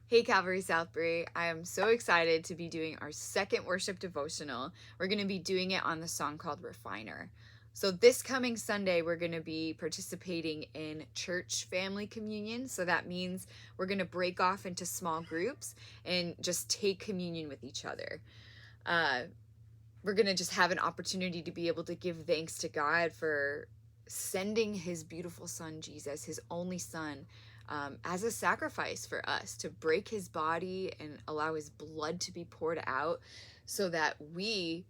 Hey, Calvary Southbury. I am so excited to be doing our second worship devotional. We're going to be doing it on the song called Refiner. So this coming Sunday, we're going to be participating in church family communion. So that means we're going to break off into small groups and just take communion with each other. We're going to just have an opportunity to be able to give thanks to God for sending his beautiful son, Jesus, his only son, as a sacrifice for us, to break his body and allow his blood to be poured out so that we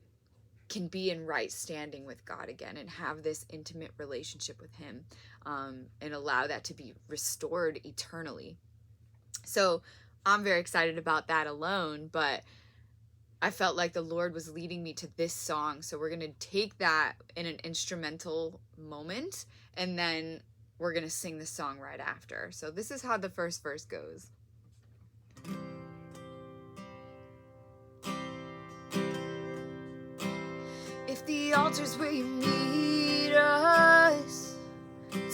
can be in right standing with God again and have this intimate relationship with him, and allow that to be restored eternally. So I'm very excited about that alone, but I felt like the Lord was leading me to this song. So we're going to take that in an instrumental moment, and then we're going to sing the song right after. So this is how the first verse goes. If the altar's where you need us,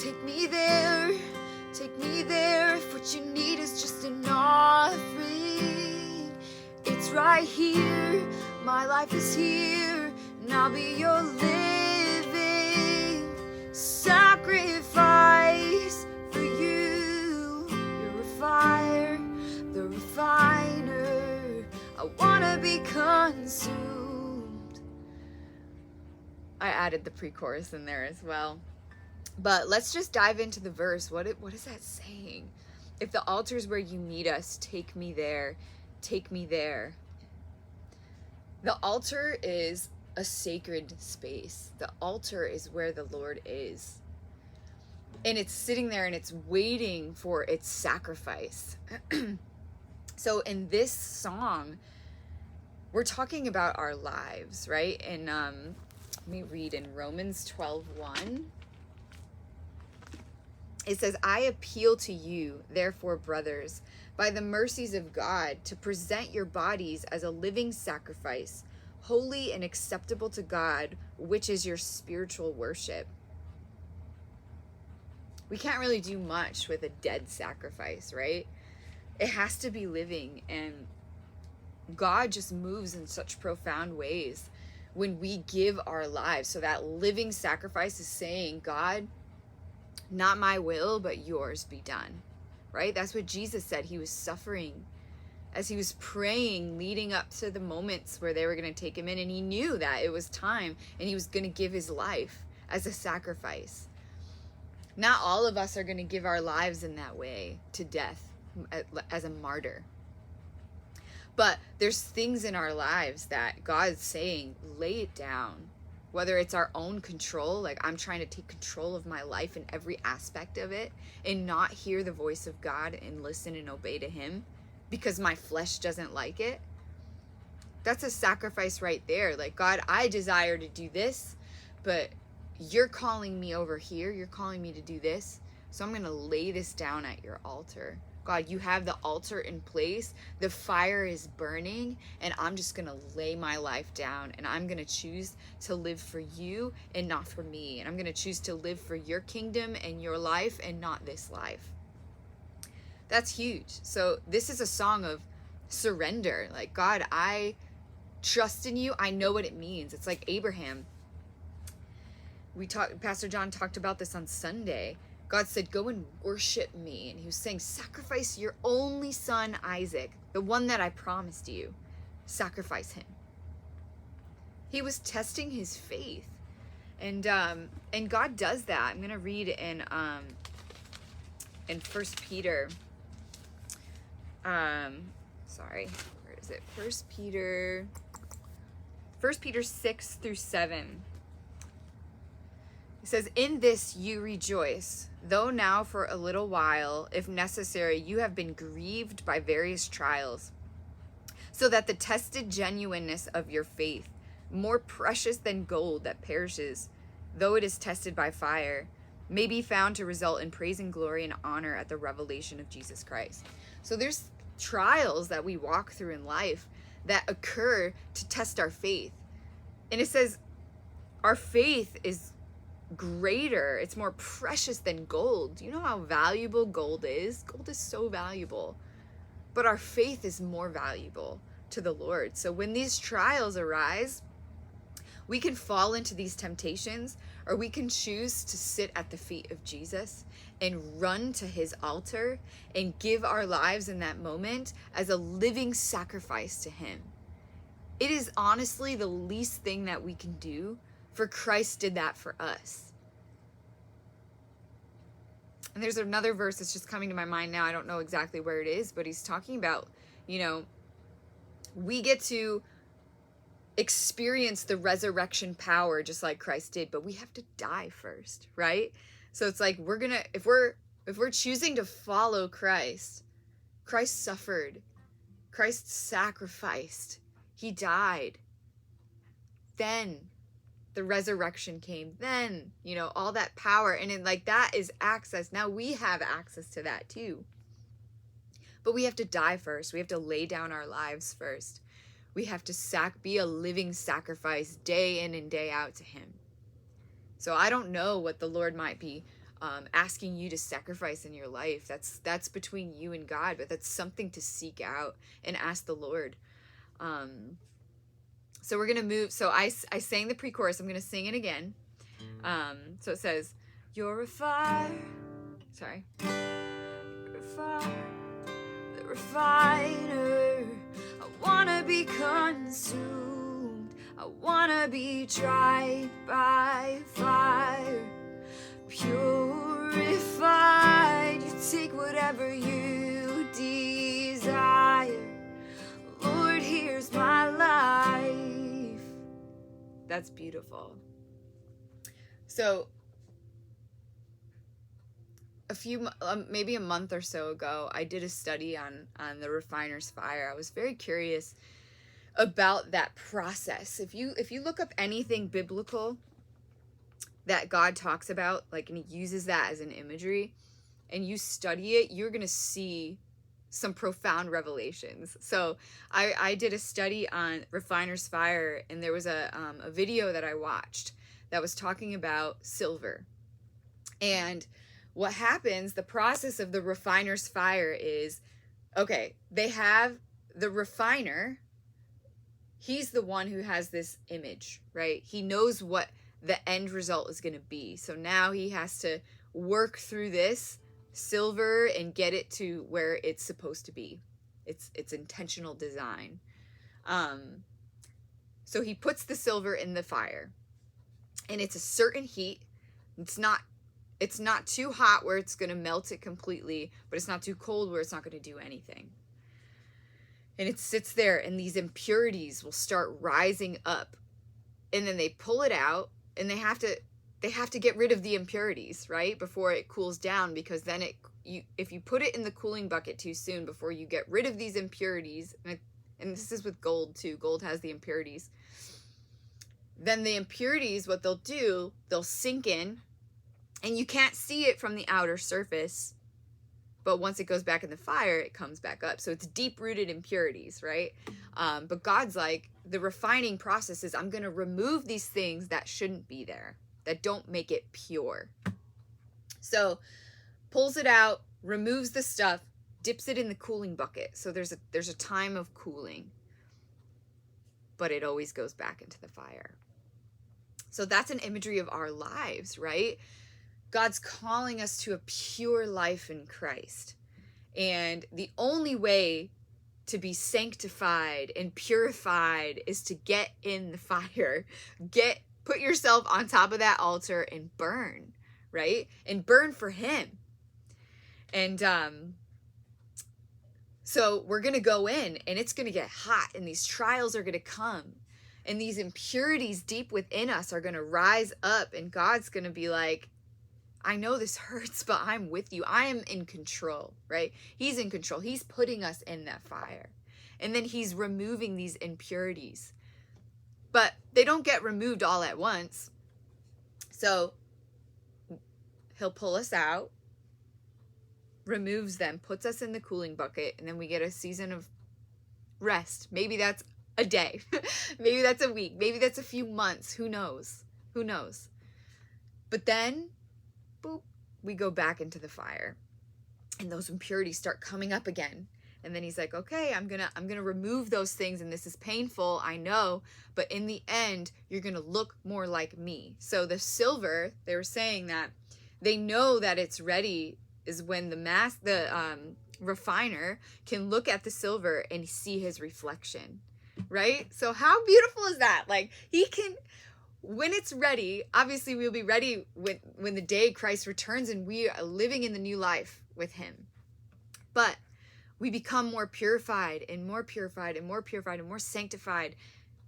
take me there, take me there. If what you need is just an offering, it's right here. My life is here, and I'll be your living sacrifice for you. You're a fire, the refiner. I wanna be consumed. I added the pre-chorus in there as well. But let's just dive into the verse. What is that saying? If the altar's where you meet us, take me there. Take me there. The altar is a sacred space. The altar is where the Lord is. And it's sitting there and it's waiting for its sacrifice. So in this song, we're talking about our lives, right? And let me read in Romans 12:1. It says, I appeal to you, therefore, brothers, by the mercies of God, to present your bodies as a living sacrifice, holy and acceptable to God, which is your spiritual worship. We can't really do much with a dead sacrifice, right? It has to be living, and God just moves in such profound ways when we give our lives. So that living sacrifice is saying, God, not my will, but yours be done, right? That's what Jesus said. He was suffering as he was praying, leading up to the moments where they were going to take him in. And he knew that it was time, and he was going to give his life as a sacrifice. Not all of us are going to give our lives in that way to death as a martyr. But there's things in our lives that God's saying, lay it down. Whether it's our own control, like I'm trying to take control of my life in every aspect of it and not hear the voice of God and listen and obey to him because my flesh doesn't like it. That's a sacrifice right there. Like, God, I desire to do this, but you're calling me over here. You're calling me to do this. So I'm going to lay this down at your altar. God, you have the altar in place. The fire is burning, and I'm just going to lay my life down, and I'm going to choose to live for you and not for me. And I'm going to choose to live for your kingdom and your life and not this life. That's huge. So this is a song of surrender. Like, God, I trust in you. I know what it means. It's like Abraham. Pastor John talked about this on Sunday. God said, go and worship me. And he was saying, sacrifice your only son, Isaac, the one that I promised you. Sacrifice him. He was testing his faith. And God does that. I'm going to read in 1 Peter. Where is it? 1 Peter 6-7. It says, in this you rejoice, though now for a little while, if necessary, you have been grieved by various trials, so that the tested genuineness of your faith, more precious than gold that perishes, though it is tested by fire, may be found to result in praise and glory and honor at the revelation of Jesus Christ. So there's trials that we walk through in life that occur to test our faith. And it says our faith is greater. It's more precious than gold. Do you know how valuable gold is? Gold is so valuable. but our faith is more valuable to the Lord. So when these trials arise, we can fall into these temptations, or we can choose to sit at the feet of Jesus and run to his altar and give our lives in that moment as a living sacrifice to him. It is honestly the least thing that we can do, for Christ did that for us. And there's another verse that's just coming to my mind now. I don't know exactly where it is, but he's talking about, we get to experience the resurrection power just like Christ did, but we have to die first, right? So it's like if we're choosing to follow Christ, Christ suffered, Christ sacrificed, he died, then the resurrection came, then all that power, and that is access. Now we have access to that too, but we have to die first. We have to lay down our lives first. We have to be a living sacrifice day in and day out to him. So I don't know what the Lord might be asking you to sacrifice in your life. That's between you and God, but that's something to seek out and ask the Lord. So we're going to move. So I sang the pre-chorus. I'm going to sing it again. So it says, you're a fire. Sorry. You're a fire. The refiner. I wanna be consumed. I wanna be tried by fire. Purified. You take whatever you desire. Lord, here's my life. That's beautiful. So maybe a month or so ago, I did a study on the refiner's fire. I was very curious about that process. If you look up anything biblical that God talks about, and he uses that as an imagery, and you study it, you're going to see some profound revelations. So I did a study on refiner's fire, and there was a video that I watched that was talking about silver. And what happens, the process of the refiner's fire is, okay, they have the refiner. He's the one who has this image, right? He knows what the end result is going to be. So now he has to work through this silver and get it to where it's supposed to be. It's intentional design. So he puts the silver in the fire, and it's a certain heat. It's not too hot where it's going to melt it completely, but it's not too cold where it's not going to do anything. And it sits there, and these impurities will start rising up, and then they pull it out, and they have to get rid of the impurities, right, before it cools down, because then if you put it in the cooling bucket too soon, before you get rid of these impurities, and this is with gold too, gold has the impurities, then the impurities, what they'll do, they'll sink in, and you can't see it from the outer surface, but once it goes back in the fire, it comes back up. So it's deep-rooted impurities, right? But God's like, the refining process is, I'm going to remove these things that shouldn't be there, that don't make it pure. So pulls it out, removes the stuff, dips it in the cooling bucket. So there's a time of cooling, but it always goes back into the fire. So that's an imagery of our lives, right? God's calling us to a pure life in Christ. And the only way to be sanctified and purified is to get in the fire. Put yourself on top of that altar and burn, right? And burn for him. And so we're going to go in, and it's going to get hot, and these trials are going to come, and these impurities deep within us are going to rise up, and God's going to be like, I know this hurts, but I'm with you. I am in control, right? He's in control. He's putting us in that fire. And then he's removing these impurities. But they don't get removed all at once. So he'll pull us out, removes them, puts us in the cooling bucket, and then we get a season of rest. Maybe that's a day. Maybe that's a week. Maybe that's a few months. Who knows? Who knows? But then, boop, we go back into the fire. And those impurities start coming up again. And then he's like, okay, I'm gonna remove those things, and this is painful, I know, but in the end, you're gonna look more like me. So the silver, they were saying that they know that it's ready is when the refiner can look at the silver and see his reflection, right? So how beautiful is that? Like, he can, when it's ready, obviously we'll be ready when the day Christ returns and we are living in the new life with him. But we become more purified and more purified and more purified and more sanctified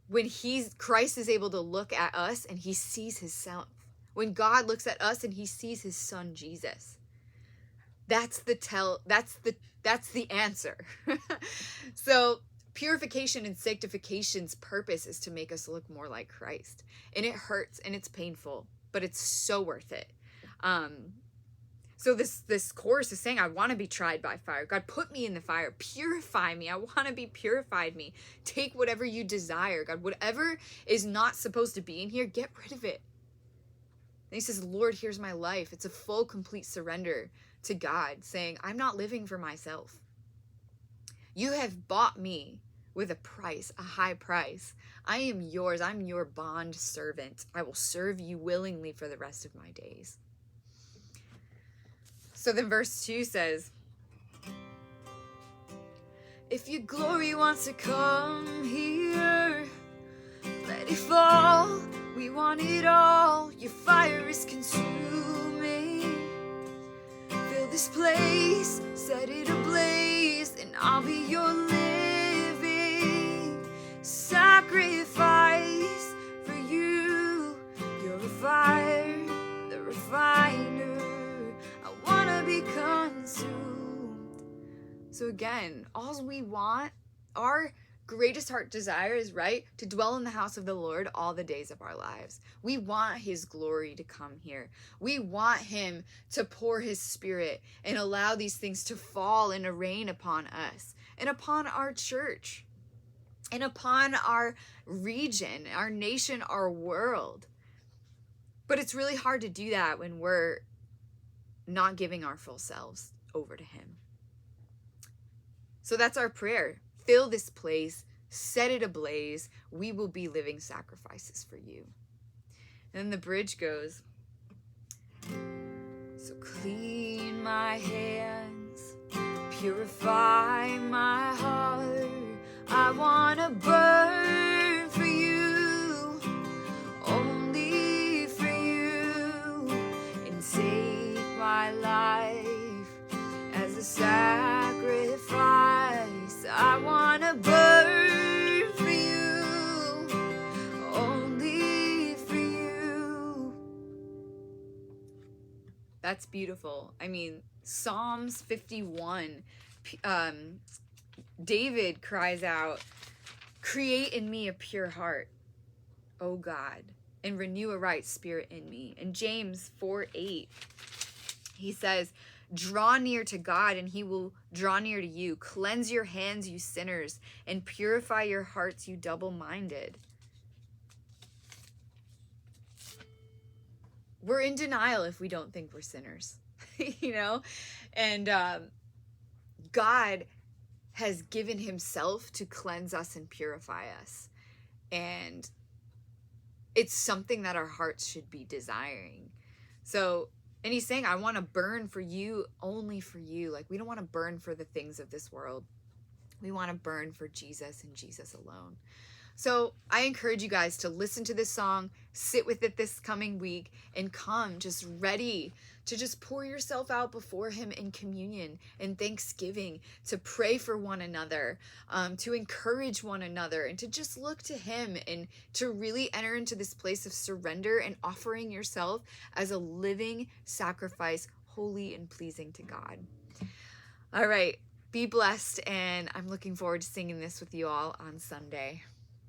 when Christ is able to look at us and he sees his self. When God looks at us and he sees his son Jesus. That's the answer. So purification and sanctification's purpose is to make us look more like Christ. And it hurts and it's painful, but it's so worth it. So this chorus is saying, I want to be tried by fire. God, put me in the fire. Purify me. I want to be purified me. Take whatever you desire. God, whatever is not supposed to be in here, get rid of it. And he says, Lord, here's my life. It's a full, complete surrender to God, saying, I'm not living for myself. You have bought me with a price, a high price. I am yours. I'm your bond servant. I will serve you willingly for the rest of my days. So then verse 2 says, if your glory wants to come here, let it fall. We want it all. Your fire is consuming. Fill this place, set it ablaze, and I'll be your living sacrifice for you. You're a fire, the refiner. I want to be consumed. So again, all we want, our greatest heart desire is, right, to dwell in the house of the Lord all the days of our lives. We want his glory to come here. We want him to pour his spirit and allow these things to fall and to rain upon us and upon our church and upon our region, our nation, our world. But it's really hard to do that when we're not giving our full selves over to him. So that's our prayer. Fill this place, set it ablaze. We will be living sacrifices for you. And then the bridge goes, so clean my hands, purify my heart. I want to burn for you, only for you, and take my life as a sacrifice. I want to burn for you, only for you. That's beautiful. I mean, Psalms 51, David cries out, create in me a pure heart, O God, and renew a right spirit in me. And James 4:8, he says, draw near to God and he will draw near to you. Cleanse your hands, you sinners, and purify your hearts, you double-minded. We're in denial if we don't think we're sinners, you know? And God has given himself to cleanse us and purify us. And it's something that our hearts should be desiring. So, and he's saying, I want to burn for you, only for you. Like, we don't want to burn for the things of this world. We want to burn for Jesus and Jesus alone. So I encourage you guys to listen to this song, sit with it this coming week, and come just ready to just pour yourself out before him in communion and thanksgiving, to pray for one another, to encourage one another, and to just look to him and to really enter into this place of surrender and offering yourself as a living sacrifice, holy and pleasing to God. All right, be blessed, and I'm looking forward to singing this with you all on Sunday.